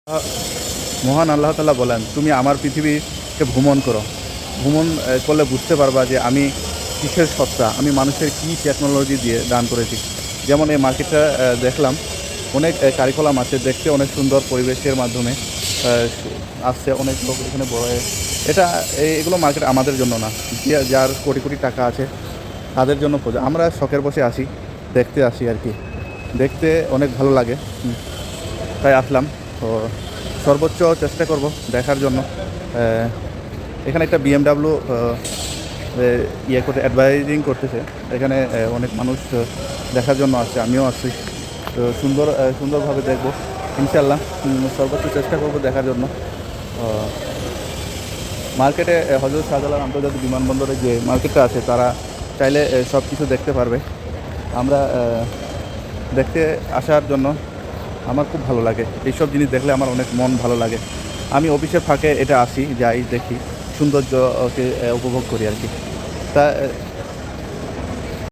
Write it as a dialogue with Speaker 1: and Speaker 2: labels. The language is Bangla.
Speaker 1: মহান আল্লাহ তাআলা বলেন, তুমি আমার পৃথিবীকে ভ্রমণ করো। ভ্রমণ করলে বুঝতে পারবা যে আমি কিসের সত্তা, আমি মানুষের কী টেকনোলজি দিয়ে দান করেছি। যেমন এই মার্কেটটা দেখলাম, অনেক কারিকুলাম আছে, দেখতে অনেক সুন্দর পরিবেশের মাধ্যমে আসছে অনেক লোক এখানে বড় হয়ে। এটা এগুলো মার্কেট আমাদের জন্য না, যার কোটি কোটি টাকা আছে তাদের জন্য প্রজা। আমরা শখের বসে আসি, দেখতে আসি আর কি, দেখতে অনেক ভালো লাগে, তাই আসলাম। তো সর্বোচ্চ চেষ্টা করব দেখার জন্য। এখানে একটা বিএমডাব্লিউ ইয়ে করতে অ্যাডভাইজিং করতেছে, এখানে অনেক মানুষ দেখার জন্য আসছে, আমিও আসছি। তো সুন্দরভাবে দেখব ইনশাল্লাহ। সর্বোচ্চ চেষ্টা করব দেখার জন্য। মার্কেটে হযরত শাহজালাল আন্তর্জাতিক বিমানবন্দরে যে মার্কেটটা আছে, তারা চাইলে সব কিছু দেখতে পারবে। আমরা দেখতে আসার জন্য আমার খুব ভালো লাগে, এইসব জিনিস দেখলে আমার অনেক মন ভালো লাগে। আমি অফিসের ফাঁকে এটা আসি, যাই, দেখি, সৌন্দর্যকে উপভোগ করি আর কি। তা